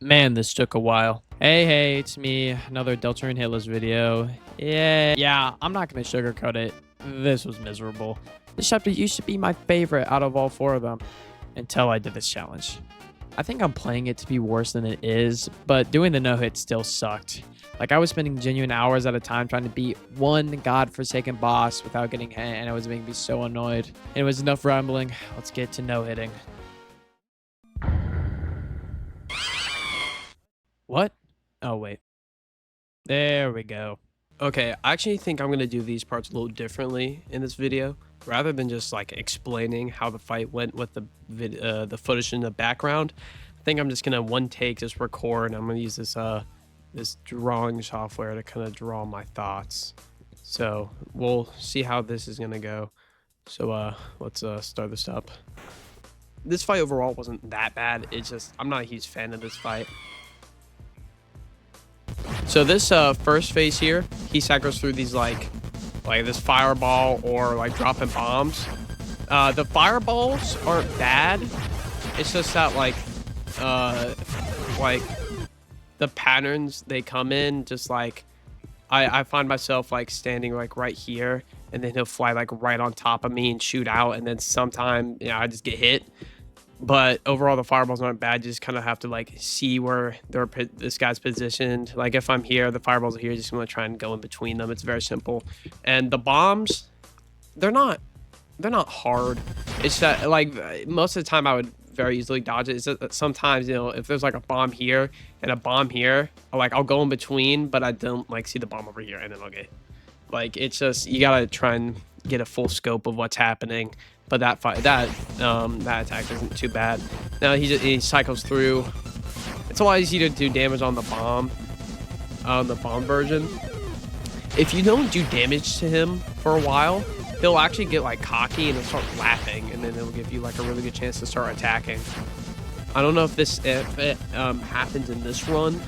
Man, this took a while. Hey, it's me, another Deltarune Hitless video. Yeah, I'm not gonna sugarcoat it. This was miserable. This chapter used to be my favorite out of all 4 of them, until I did this challenge. I think I'm playing it to be worse than it is, but doing the no-hit still sucked. Like, I was spending genuine hours at a time trying to beat one godforsaken boss without getting hit, and it was making me so annoyed. Anyways, enough rambling. Let's get to no-hitting. What? Oh, wait. There we go. Okay, I actually think I'm going to do these parts a little differently in this video. Rather than just like explaining how the fight went with the footage in the background, I think I'm just going to one take just record. I'm going to use this this drawing software to kind of draw my thoughts. So we'll see how this is going to go. So let's start this up. This fight overall wasn't that bad. It's just I'm not a huge fan of this fight. So this first phase here, he cycles through these like this fireball or like dropping bombs. The fireballs aren't bad. It's just that like the patterns they come in, just like I find myself like standing like right here, and then he'll fly like right on top of me and shoot out, and then sometime I just get hit. But overall, the fireballs aren't bad. You just kind of have to like see where this guy's positioned. Like if I'm here, the fireballs are here. Just gonna try and go in between them. It's very simple. And the bombs, they're not hard. It's that like most of the time I would very easily dodge it. It's that sometimes if there's like a bomb here and a bomb here, I'll go in between, but I don't like see the bomb over here, and then I'll get like it's just you gotta try and get a full scope of what's happening. But that attack isn't too bad. Now he cycles through. It's a lot easier to do damage on the bomb version. If you don't do damage to him for a while, he'll actually get like cocky and he'll start laughing, and then it'll give you like a really good chance to start attacking. I don't know if it happens in this run,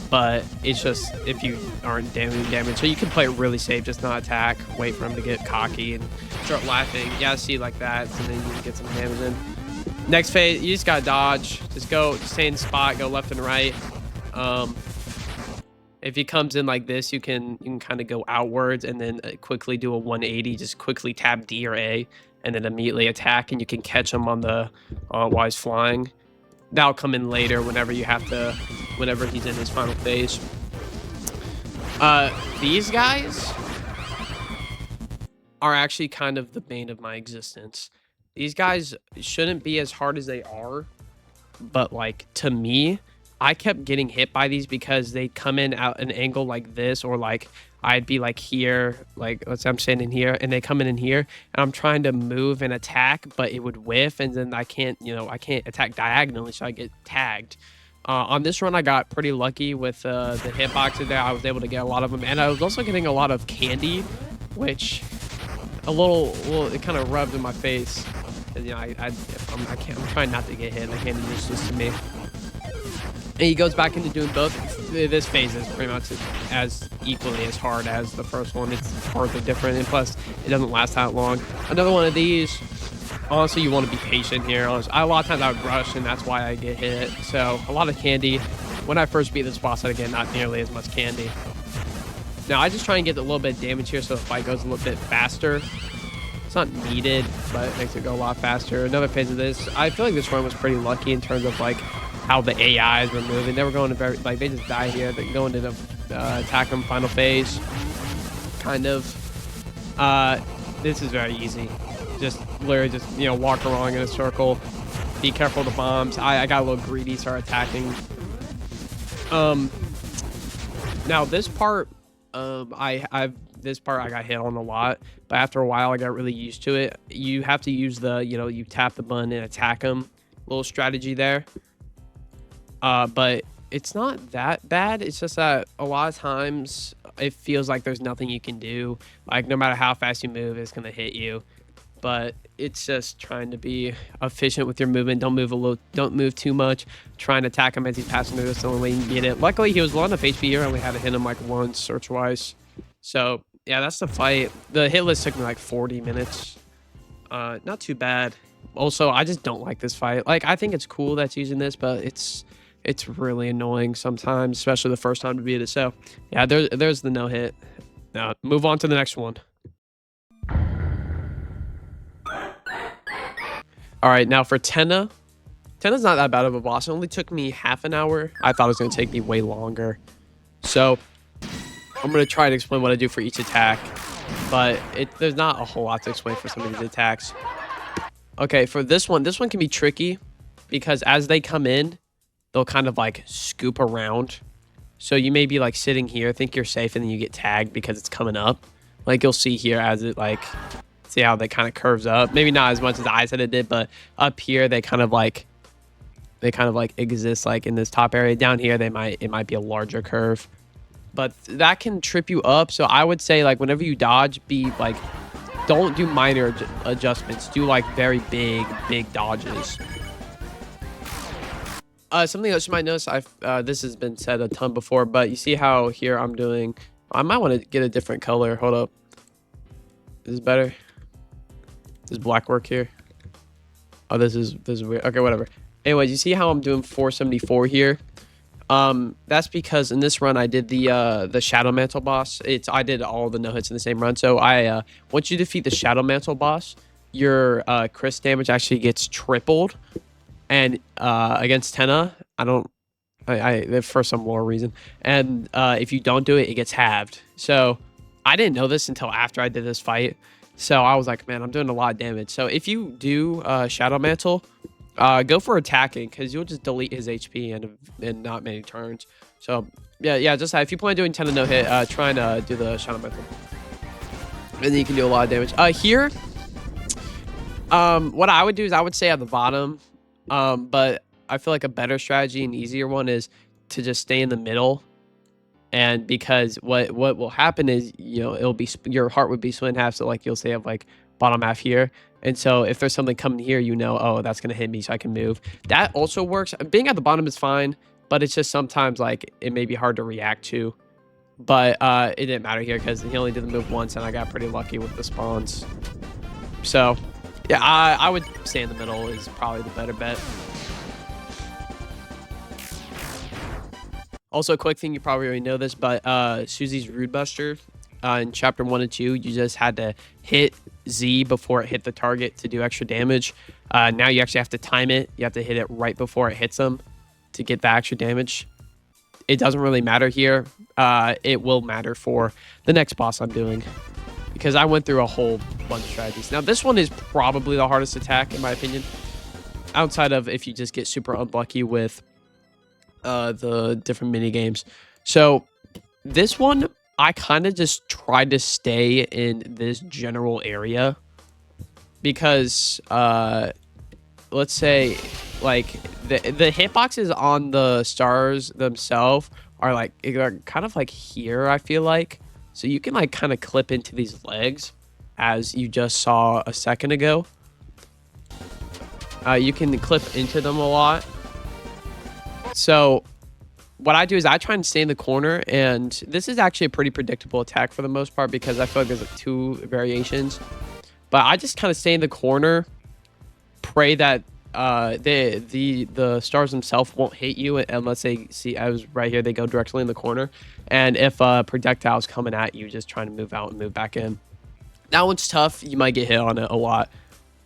but it's just if you aren't doing damage. So you can play it really safe, just not attack, wait for him to get cocky and start laughing. You gotta see like that, so then you can get some damage in. Next phase, you just gotta dodge. Just stay in the spot, go left and right. If he comes in like this, you can kind of go outwards and then quickly do a 180. Just quickly tap D or A and then immediately attack, and you can catch him on the while he's flying. That'll come in later whenever he's in his final phase. These guys are actually kind of the bane of my existence. These guys shouldn't be as hard as they are, but like to me, I kept getting hit by these because they come in at an angle like this, or like I'd be like here, like let's say I'm standing here and they come in here, and I'm trying to move and attack, but it would whiff, and then I can't attack diagonally, so I get tagged. On this run, I got pretty lucky with the hitboxes there. I was able to get a lot of them, and I was also getting a lot of candy, which it kind of rubbed in my face. And, I'm trying not to get hit. The candy is useless to me. And he goes back into doing both. This phase is pretty much as equally as hard as the first one. It's hardly different, and plus it doesn't last that long. Another one of these, honestly, you want to be patient here. A lot of times I would rush, and that's why I get hit. So a lot of candy. When I first beat this boss, I get not nearly as much candy. Now I just try and get a little bit of damage here so the fight goes a little bit faster. It's not needed, but it makes it go a lot faster. Another phase of this, I feel like this run was pretty lucky in terms of like how the AIs were moving. They were going to they just die here. They go into the attack them final phase. Kind of. This is very easy. Just literally just walk along in a circle. Be careful of the bombs. I got a little greedy, start attacking. Now this part, I've this part I got hit on a lot, but after a while I got really used to it. You have to use the, you tap the button and attack them. Little strategy there. But it's not that bad. It's just that a lot of times it feels like there's nothing you can do. Like no matter how fast you move, it's gonna hit you. But it's just trying to be efficient with your movement. Don't move too much. Try and attack him as he's passing through. That's the only way you can get it. Luckily, he was low enough HP here. I only had to hit him like once or twice. So yeah, that's the fight. The hit list took me like 40 minutes. Not too bad. Also, I just don't like this fight. Like, I think it's cool that's using this, but it's really annoying sometimes, especially the first time to beat it. So yeah, there's the no hit. Now move on to the next one. All right, now for Tenna. Tenna's not that bad of a boss. It only took me half an hour. I thought it was going to take me way longer. So I'm going to try to explain what I do for each attack. But there's not a whole lot to explain for some of these attacks. Okay, for this one can be tricky. Because as they come in, they'll kind of like scoop around. So you may be like sitting here, think you're safe, and then you get tagged because it's coming up. Like you'll see here as it like... See how they kind of curves up, maybe not as much as I said it did, but up here they kind of like exist like in this top area. Down here it might be a larger curve, but that can trip you up. So I would say like whenever you dodge, be like, don't do minor adjustments, do like very big dodges. Something else you might notice, this has been said a ton before, but you see how here I'm doing, I might want to get a different color. Hold up, this is better. Does black work here? Oh, this is weird. Okay, whatever. Anyways, you see how I'm doing 474 here? That's because in this run I did the Shadow Mantle boss. I did all the no hits in the same run. So once you defeat the Shadow Mantle boss, your crit damage actually gets tripled. And against Tenna, for some lore reason. And if you don't do it, it gets halved. So I didn't know this until after I did this fight. So I was like, man, I'm doing a lot of damage. So if you do Shadow Mantle, go for attacking because you'll just delete his HP in not many turns. So yeah, just if you plan on doing 10 to no hit, try and do the Shadow Mantle. And then you can do a lot of damage. Here, what I would do is I would stay at the bottom. But I feel like a better strategy and easier one is to just stay in the middle. And because what will happen is, it'll be, your heart would be split in half. So like you'll say have like bottom half here. And so if there's something coming here, oh, that's going to hit me so I can move. That also works. Being at the bottom is fine, but it's just sometimes like it may be hard to react to. But it didn't matter here because he only did the move once and I got pretty lucky with the spawns. So yeah, I would stay in the middle is probably the better bet. Also, a quick thing, you probably already know this, but Susie's Rude Buster, in Chapter 1 and 2, you just had to hit Z before it hit the target to do extra damage. Now you actually have to time it. You have to hit it right before it hits them to get the extra damage. It doesn't really matter here. It will matter for the next boss I'm doing because I went through a whole bunch of strategies. Now, this one is probably the hardest attack, in my opinion, outside of if you just get super unlucky with the different mini games. So this one, I kind of just tried to stay in this general area because let's say like the hitboxes on the stars themselves are kind of like here, I feel like. So you can like kind of clip into these legs as you just saw a second ago. You can clip into them a lot. So what I do is I try and stay in the corner, and this is actually a pretty predictable attack for the most part because I feel like there's like 2 variations. But I just kind of stay in the corner, pray that the stars themselves won't hit you unless they see I was right here. They go directly in the corner, and if projectiles coming at you, just trying to move out and move back in. That one's tough. You might get hit on it a lot.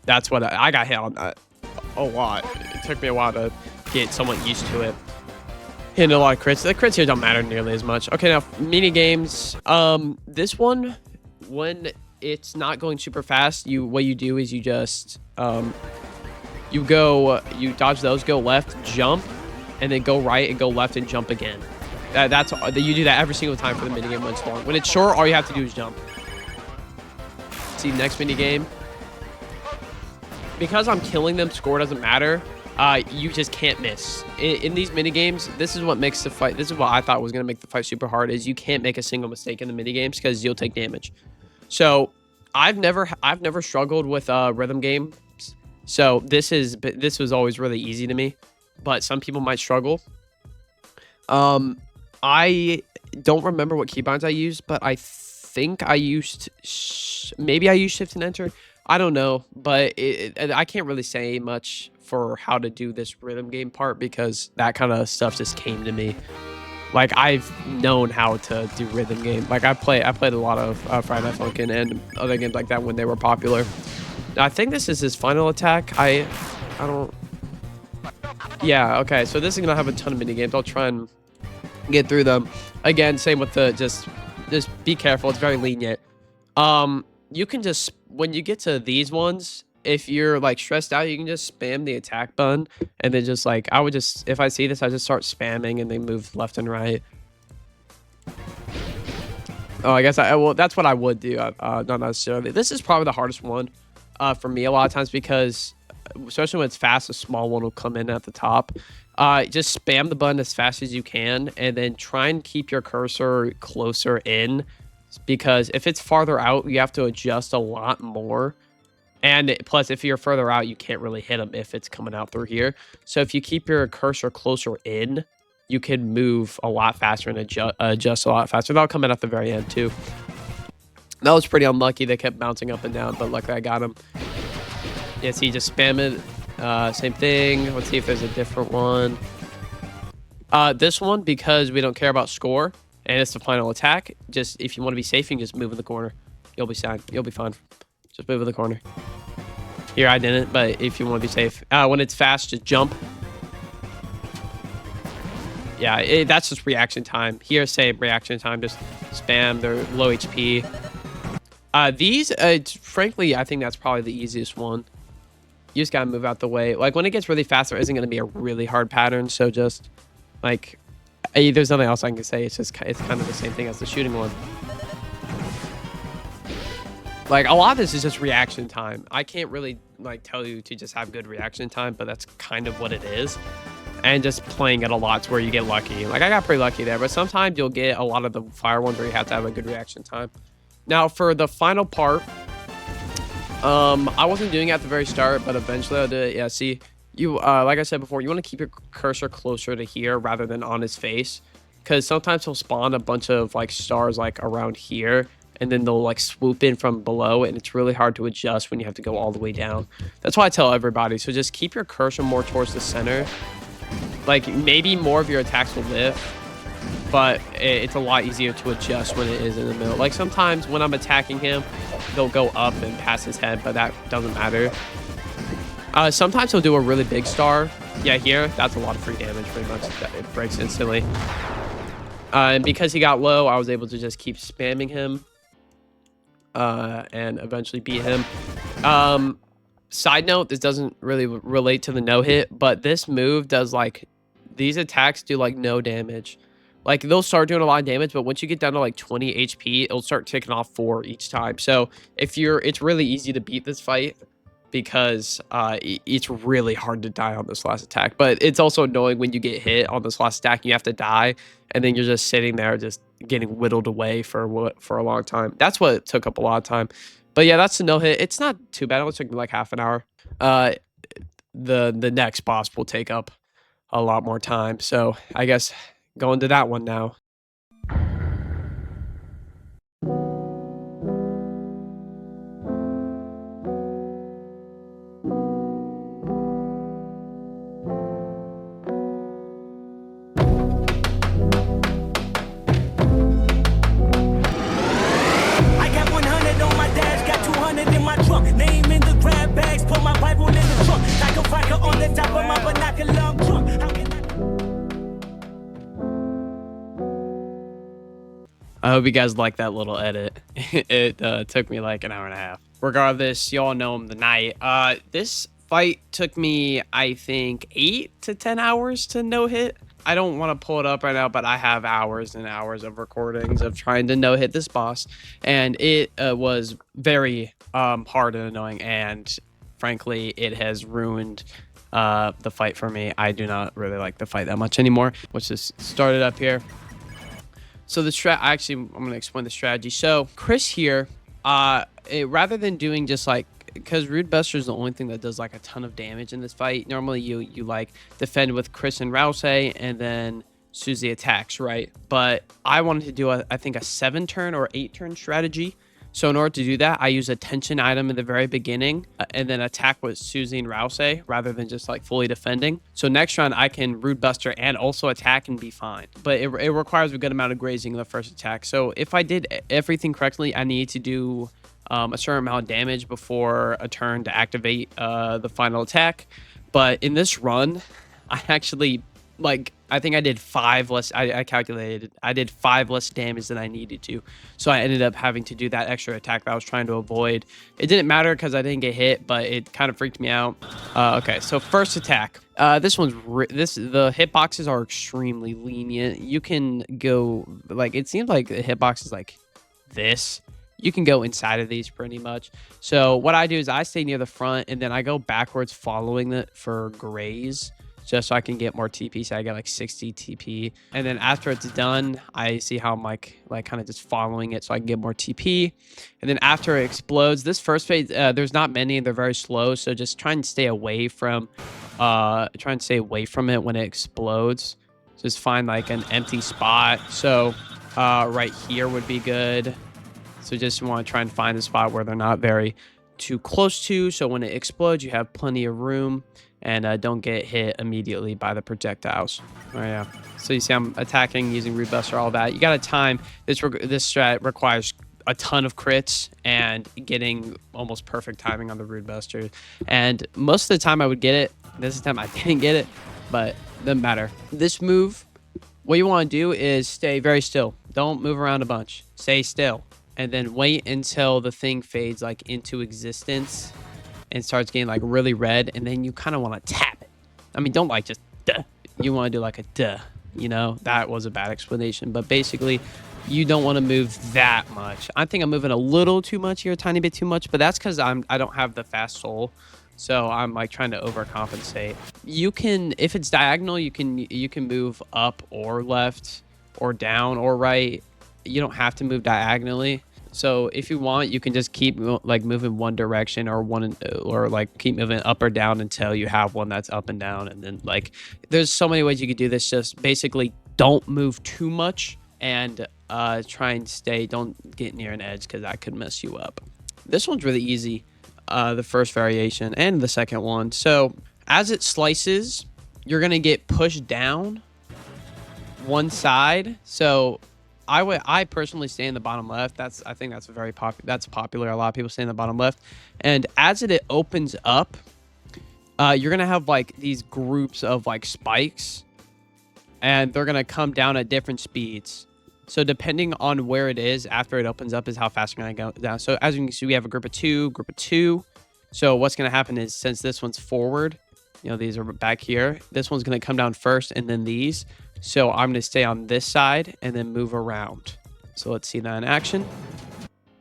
That's what I got hit on that a lot. It took me a while to get somewhat used to it. Hitting a lot of crits. The crits here don't matter nearly as much. Okay, now mini games. This one, when it's not going super fast, what you do is you just you dodge those, go left, jump, and then go right and go left and jump again. You do that every single time for the minigame when it's long. When it's short, all you have to do is jump. See, next minigame. Because I'm killing them, score doesn't matter. You just can't miss. In these minigames, this is what makes the fight. This is what I thought was going to make the fight super hard, is you can't make a single mistake in the minigames because you'll take damage. So I've never struggled with rhythm games. So this was always really easy to me, but some people might struggle. I don't remember what keybinds I used, but I think I used maybe I used shift and enter. I don't know, but I can't really say much for how to do this rhythm game part because that kind of stuff just came to me. Like, I've known how to do rhythm game. Like, I played a lot of Friday Night Funkin' and other games like that when they were popular. I think this is his final attack. I don't... Yeah, okay, so this is gonna have a ton of mini games. I'll try and get through them. Again, same with the just be careful. It's very lenient. You can just, when you get to these ones, if you're like stressed out, you can just spam the attack button and then just like, I would just, if I see this, I just start spamming and they move left and right. Oh, I guess well, that's what I would do. Not necessarily. This is probably the hardest one for me a lot of times because, especially when it's fast, a small one will come in at the top. Just spam the button as fast as you can and then try and keep your cursor closer in, because if it's farther out, you have to adjust a lot more. And plus, if you're further out, you can't really hit them if it's coming out through here. So if you keep your cursor closer in, you can move a lot faster and adjust a lot faster. That'll come in at the very end too. That was pretty unlucky. They kept bouncing up and down, but luckily I got him. Yeah, see, just spam it. Same thing. Let's see if there's a different one. This one, because we don't care about score, and it's the final attack, just if you want to be safe, you can just move in the corner. You'll be fine. You'll be fine. Just move in the corner. Here, I didn't, but if you want to be safe. When it's fast, just jump. Yeah, that's just reaction time. Here, same reaction time. Just spam. They're low HP. These, frankly, I think that's probably the easiest one. You just gotta move out the way. Like, when it gets really fast, there isn't gonna be a really hard pattern. So just, like, there's nothing else I can say. It's kind of the same thing as the shooting one. Like, a lot of this is just reaction time. I can't really, like, tell you to just have good reaction time, but that's kind of what it is. And just playing it a lot to where you get lucky. Like, I got pretty lucky there, but sometimes you'll get a lot of the fire ones where you have to have a good reaction time. Now, for the final part, I wasn't doing it at the very start, but eventually I'll do it. Yeah, see, you, like I said before, you want to keep your cursor closer to here rather than on his face, because sometimes he'll spawn a bunch of, like, stars, like, around here, and then they'll, like, swoop in from below, and it's really hard to adjust when you have to go all the way down. That's why I tell everybody, so just keep your cursor more towards the center. Like, maybe more of your attacks will lift, but it's a lot easier to adjust when it is in the middle. Like, sometimes when I'm attacking him, they'll go up and pass his head, but that doesn't matter. Sometimes he'll do a really big star. Yeah, here, that's a lot of free damage, pretty much. It breaks instantly. And because he got low, I was able to just keep spamming him and eventually beat him. Side note, this doesn't really relate to the no-hit, but this move does, like, these attacks do, like, no damage. Like, they'll start doing a lot of damage, but once you get down to, like, 20 HP, it'll start ticking off 4 each time. So, it's really easy to beat this fight because it's really hard to die on this last attack. But it's also annoying when you get hit on this last stack, you have to die, and then you're just sitting there just getting whittled away for a long time. That's what took up a lot of time. But yeah, that's the no-hit. It's not too bad. It only took me like half an hour. The next boss will take up a lot more time. So I guess going to that one now. I hope you guys like that little edit. It took me like an hour and a half. Regardless, y'all know him tonight. This fight took me, I think, 8 to 10 hours to no hit. I don't want to pull it up right now, but I have hours and hours of recordings of trying to no hit this boss, and it was very hard and annoying, and frankly, it has ruined the fight for me. I do not really like the fight that much anymore. Let's just start it up here. So the I'm going to explain the strategy. So Chris here, rather than doing just like, because Rude Buster is the only thing that does like a ton of damage in this fight. Normally you like defend with Chris and Rouse and then Susie attacks, right? But I wanted to do I think a 7-turn or 8-turn strategy. So in order to do that, I use a tension item in the very beginning and then attack with Susie and Rouse rather than just like fully defending. So next round, I can Rude Buster and also attack and be fine. But it requires a good amount of grazing in the first attack. So if I did everything correctly, I need to do a certain amount of damage before a turn to activate the final attack. But in this run, I actually I think I did 5 less. I calculated I did 5 less damage than I needed to. So I ended up having to do that extra attack that I was trying to avoid. It didn't matter because I didn't get hit, but it kind of freaked me out. Okay, so first attack. This one's the hitboxes are extremely lenient. You can go it seems like the hitbox is like this. You can go inside of these pretty much. So what I do is I stay near the front and then I go backwards following it for graze, just so I can get more TP. So I get like 60 TP. And then after it's done, I see how I'm like kind of just following it so I can get more TP. And then after it explodes, this first phase, there's not many and they're very slow. So just try and stay away from it when it explodes. Just find like an empty spot. So right here would be good. So just want to try and find a spot where they're not very too close to. So when it explodes, you have plenty of room and don't get hit immediately by the projectiles. Oh yeah. So you see I'm attacking using Rude Buster, all that. You got to time. This strat requires a ton of crits and getting almost perfect timing on the Rude Buster. And most of the time I would get it. This time I didn't get it, but it doesn't matter. This move, what you want to do is stay very still. Don't move around a bunch. Stay still. And then wait until the thing fades like into existence and starts getting like really red, and then you kind of want to tap it. I mean, don't like just duh. You want to do like a duh. You know, that was a bad explanation, but basically you don't want to move that much. I think I'm moving a little too much here, a tiny bit too much, but that's because I don't have the fast soul, so I'm like trying to overcompensate. You can, if it's diagonal, you can move up or left or down or right. You don't have to move diagonally. So if you want, you can just keep like moving one direction or like keep moving up or down until you have one that's up and down. And then like there's so many ways you could do this. Just basically don't move too much and try and don't get near an edge because that could mess you up. This one's really easy, the first variation and the second one. So as it slices, you're gonna get pushed down one side. So I personally stay in the bottom left. I think that's popular. A lot of people stay in the bottom left. And as it opens up, you're gonna have like these groups of like spikes, and they're gonna come down at different speeds. So depending on where it is after it opens up is how fast you're gonna go down. So as you can see, we have a group of two. So what's gonna happen is, since this one's forward, you know, these are back here, this one's gonna come down first and then these. So I'm going to stay on this side and then move around. So let's see that in action.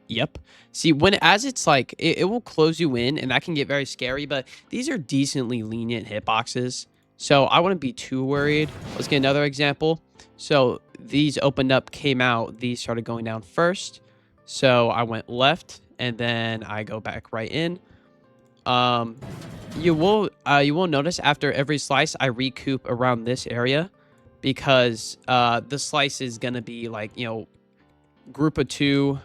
Yep. See, as it's like, it will close you in, and that can get very scary, but these are decently lenient hitboxes. So I wouldn't be too worried. Let's get another example. So these opened up, came out, these started going down first. So I went left and then I go back right in. You will notice after every slice, I recoup around this area, because the slice is gonna be like, you know, group of two.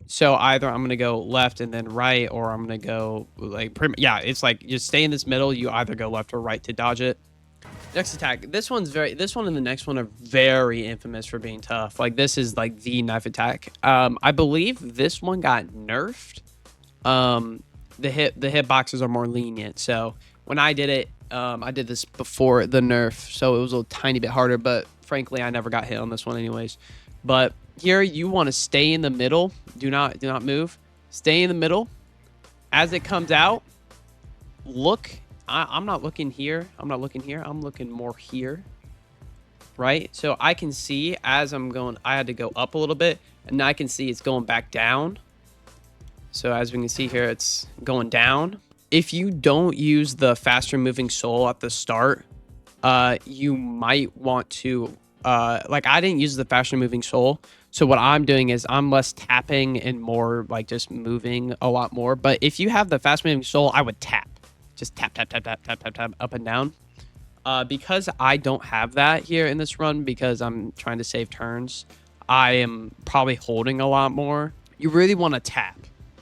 So either I'm gonna go left and then right, or I'm gonna go like it's like just stay in this middle. You either go left or right to dodge it. Next attack. This one and the next one are very infamous for being tough. Like, this is like the knife attack. I believe this one got nerfed. The hitboxes are more lenient. So when I did it, I did this before the nerf, so it was a tiny bit harder, but frankly I never got hit on this one anyways. But here you want to stay in the middle. Do not move. Stay in the middle. As it comes out, look I'm not looking here. I'm not looking here. I'm looking more here. Right? So I can see as I'm going, I had to go up a little bit, and now I can see it's going back down. So as we can see here, it's going down. If you don't use the faster moving soul at the start, you might want to, like I didn't use the faster moving soul. So what I'm doing is I'm less tapping and more like just moving a lot more. But if you have the fast moving soul, I would tap. Just tap, tap, tap, tap, tap, tap, tap, up and down. Because I don't have that here in this run because I'm trying to save turns, I am probably holding a lot more. You really want to tap.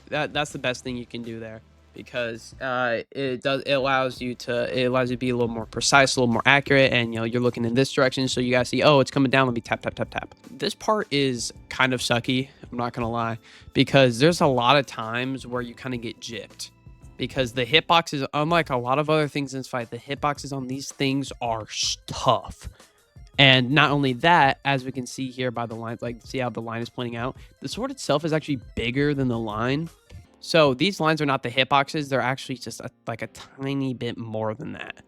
That's the best thing you can do there because it allows you to be a little more precise, a little more accurate, and you're looking in this direction, so you guys see, oh, it's coming down. Let me tap, tap, tap, tap. This part is kind of sucky. I'm not gonna lie, because there's a lot of times where you kind of get gypped. Because the hitboxes, unlike a lot of other things in this fight, the hitboxes on these things are tough. And not only that, as we can see here by the line, like see how the line is pointing out, the sword itself is actually bigger than the line. So these lines are not the hitboxes, they're actually just like a tiny bit more than that.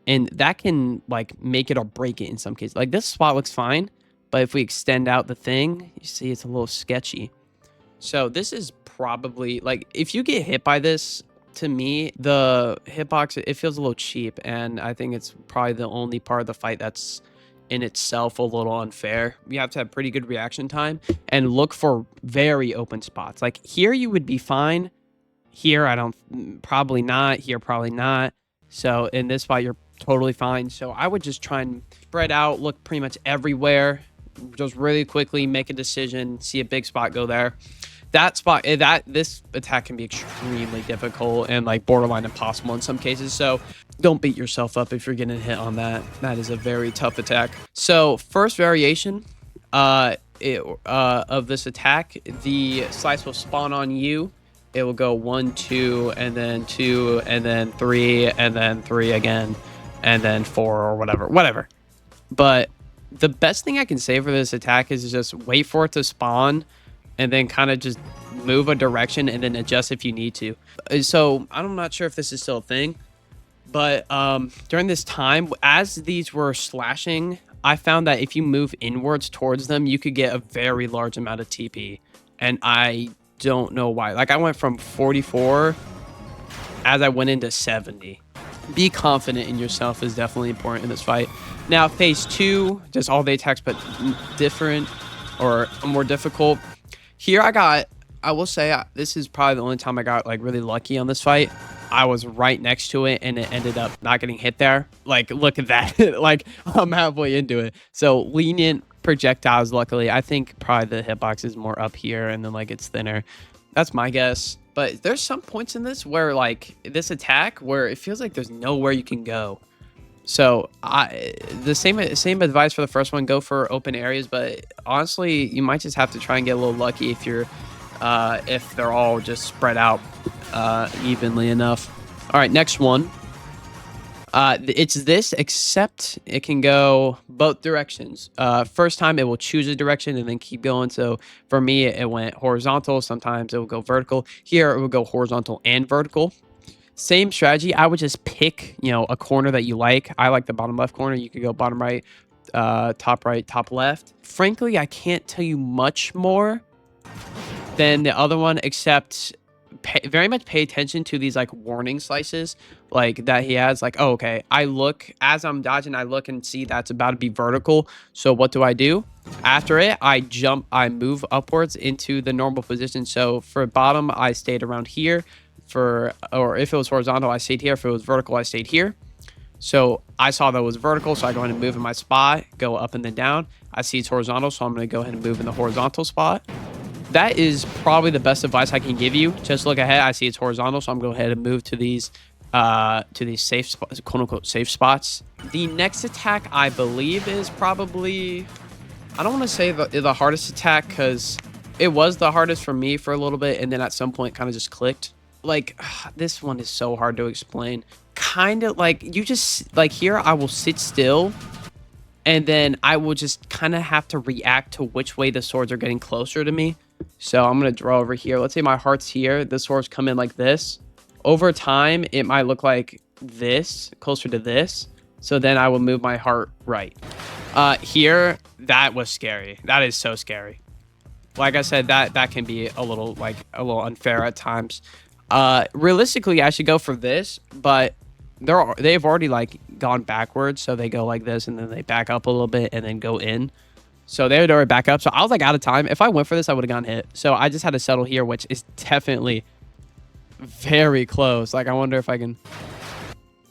And that can like make it or break it in some cases. Like this spot looks fine, but if we extend out the thing, you see it's a little sketchy. So this is probably like, if you get hit by this, to me, the hitbox, it feels a little cheap, and I think it's probably the only part of the fight that's in itself a little unfair. You have to have pretty good reaction time and look for very open spots. Like here, you would be fine. Here, probably not. Here, probably not. So in this spot, you're totally fine. So I would just try and spread out, look pretty much everywhere, just really quickly make a decision, see a big spot, go there. That spot, this attack can be extremely difficult and like borderline impossible in some cases. So don't beat yourself up if you're getting hit on that. That is a very tough attack. So first variation of this attack, the slice will spawn on you. It will go 1, 2, and then 2, and then 3, and then 3 again, and then 4 or whatever. But the best thing I can say for this attack is just wait for it to spawn, and then kind of just move a direction and then adjust if you need to. So I'm not sure if this is still a thing, but during this time, as these were slashing, I found that if you move inwards towards them, you could get a very large amount of TP. And I don't know why. Like I went from 44 as I went into 70. Be confident in yourself is definitely important in this fight. Now, phase 2, just all the attacks, but different or more difficult. Here I will say this is probably the only time I got like really lucky on this fight. I was right next to it and it ended up not getting hit there. Like, look at that. Like I'm halfway into it. So lenient projectiles, luckily. I think probably the hitbox is more up here and then like it's thinner. That's my guess. But there's some points in this where like this attack where it feels like there's nowhere you can go. So the same advice for the first one, go for open areas, but honestly, you might just have to try and get a little lucky if you're if they're all just spread out evenly enough. All right, next one. It's this, except it can go both directions. First time it will choose a direction and then keep going. So for me, it went horizontal. Sometimes it will go vertical. Here it will go horizontal and vertical. Same strategy. I would just pick, a corner that you like. I like the bottom left corner. You could go bottom right, top left. Frankly, I can't tell you much more than the other one, except very much pay attention to these like warning slices like that he has. Like, oh, okay, I look as I'm dodging, I look and see that's about to be vertical. So what do? After it, I move upwards into the normal position. So for bottom, I stayed around here. Or if it was horizontal, I stayed here. If it was vertical, I stayed here. So I saw that it was vertical, so I go ahead and move in my spot, go up and then down. I see it's horizontal, so I'm going to go ahead and move in the horizontal spot. That is probably the best advice I can give you. Just look ahead. I see it's horizontal, so I'm going to go ahead and move to these safe spots, quote unquote safe spots. The next attack, I believe, is probably, I don't want to say the hardest attack, because it was the hardest for me for a little bit, and then at some point kind of just clicked. Like, this one is so hard to explain. Kind of like, you just, like here, I will sit still, and then I will just kind of have to react to which way the swords are getting closer to me. So I'm going to draw over here. Let's say my heart's here. The swords come in like this. Over time, it might look like this, closer to this. So then I will move my heart right. Here, that was scary. That is so scary. Like I said, that can be a little unfair at times. Realistically, I should go for this, but they've already like gone backwards, so they go like this and then they back up a little bit and then go in. So they would already back up. So I was like out of time. If I went for this, I would have gone hit. So I just had to settle here, which is definitely very close. Like I wonder if I can.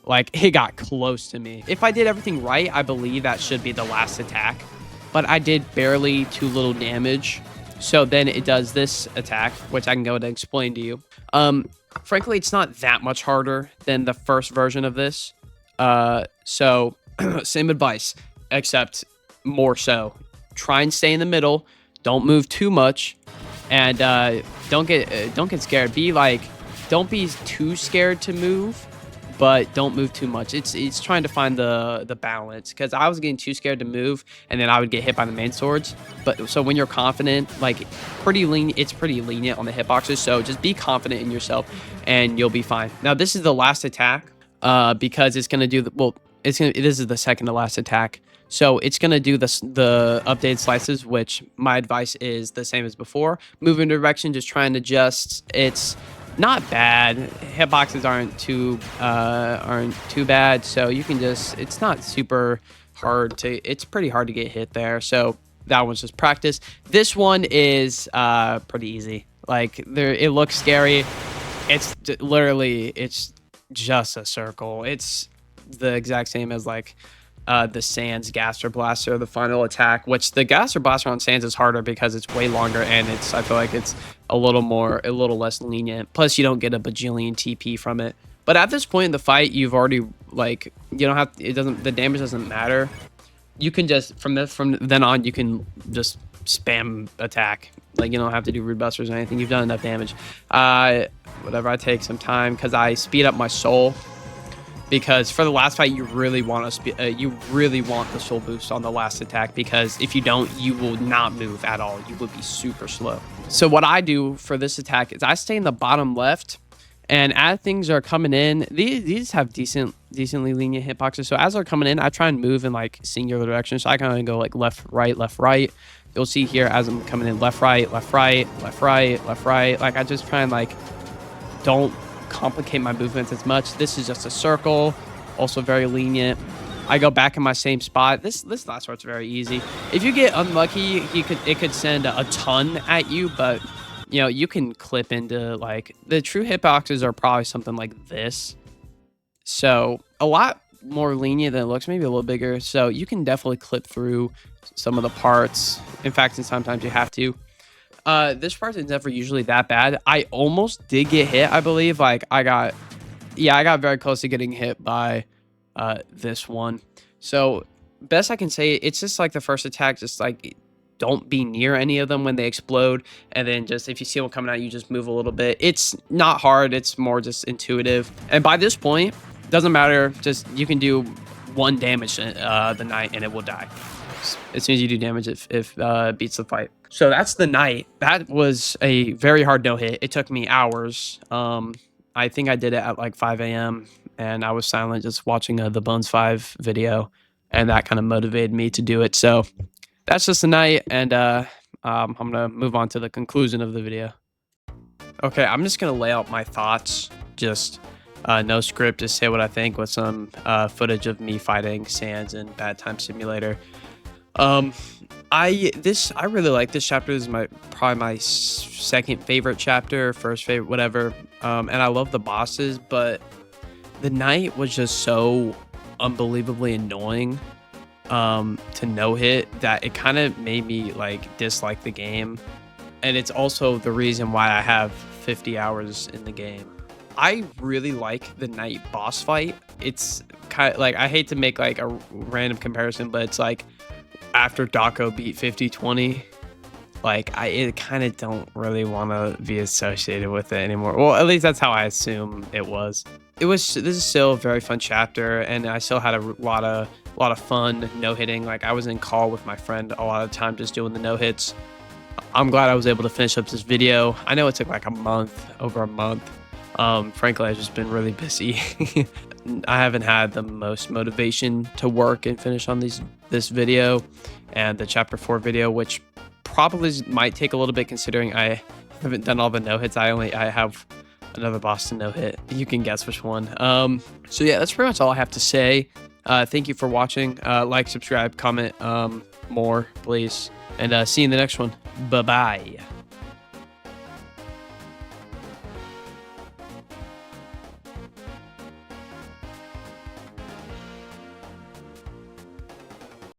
Like it got close to me. If I did everything right, I believe that should be the last attack. But I did barely too little damage. So then it does this attack, which I can go and explain to you. Frankly, it's not that much harder than the first version of this. So same advice, except more so. Try and stay in the middle. Don't move too much, and don't get scared. Don't be too scared to move, but don't move too much. It's trying to find the balance, because I was getting too scared to move and then I would get hit by the main swords. But so when you're confident, like it's pretty lenient on the hitboxes, so just be confident in yourself and you'll be fine. Now this is the last attack because it's gonna do this is the second to last attack, so it's gonna do the updated slices, which my advice is the same as before. Move in direction, just try and adjust. It's not bad. Hitboxes aren't too bad, so you can just, it's not super hard to, it's pretty hard to get hit there. So that one's just practice. This one is pretty easy. Like it looks scary. It's literally, it's just a circle. It's the exact same as like the Sans Gaster Blaster, the final attack, which the Gaster Blaster on Sans is harder because it's way longer and I feel like it's a little less lenient. Plus you don't get a bajillion TP from it. But at this point in the fight, you've already like, you don't have, the damage doesn't matter. You can just, from then on, you can just spam attack. Like you don't have to do Rude Busters or anything. You've done enough damage. Whatever, I take some time because I speed up my soul. Because for the last fight, you really want the soul boost on the last attack, because if you don't, you will not move at all. You will be super slow. So what I do for this attack is I stay in the bottom left, and as things are coming in, these have decently lenient hitboxes. So as they're coming in, I try and move in like singular direction. So I kind of go like left, right, left, right. You'll see here as I'm coming in, left, right, left, right, left, right, left, right. Like I just try and like don't complicate my movements as much. This is just a circle, also very lenient. I go back in my same spot. This last part's very easy. If you get unlucky, it could send a ton at you, but you know, you can clip into like the true hitboxes are probably something like this. So a lot more lenient than it looks, maybe a little bigger. So you can definitely clip through some of the parts. In fact, and sometimes you have to. This part is never usually that bad. I almost did get hit, I believe. Like I got very close to getting hit by this one. So best I can say, it's just like the first attack, just like don't be near any of them when they explode. And then just if you see one coming out, you just move a little bit. It's not hard. It's more just intuitive. And by this point, doesn't matter. Just you can do 1 damage the knight and it will die. As soon as you do damage, if it beats the fight. So that's the knight. That was a very hard no hit. It took me hours. I think I did it at like 5 a.m. and I was silent just watching the Bones 5 video, and that kind of motivated me to do it. So that's just the knight, and I'm gonna move on to the conclusion of the video. Okay, I'm just gonna lay out my thoughts, just no script, just say what I think with some footage of me fighting Sans in Bad Time Simulator. I really like this chapter. This is probably my second favorite chapter, first favorite, whatever. And I love the bosses, but the knight was just so unbelievably annoying to no hit that it kind of made me like dislike the game. And it's also the reason why I have 50 hours in the game. I really like the knight boss fight. It's kind of like, I hate to make like a random comparison, but it's like after Dako beat 50-20, like I kind of don't really want to be associated with it anymore. Well, at least that's how I assume it was. This is still a very fun chapter, and I still had a lot of fun no-hitting. Like I was in call with my friend a lot of the time just doing the no-hits. I'm glad I was able to finish up this video. I know it took like over a month. Frankly, I've just been really busy. I haven't had the most motivation to work and finish on this video and the chapter 4 video, which probably might take a little bit considering I haven't done all the no hits. I have another Boston no hit. You can guess which one. So yeah, that's pretty much all I have to say. Thank you for watching. Like, subscribe, comment more, please, and see you in the next one. Bye bye.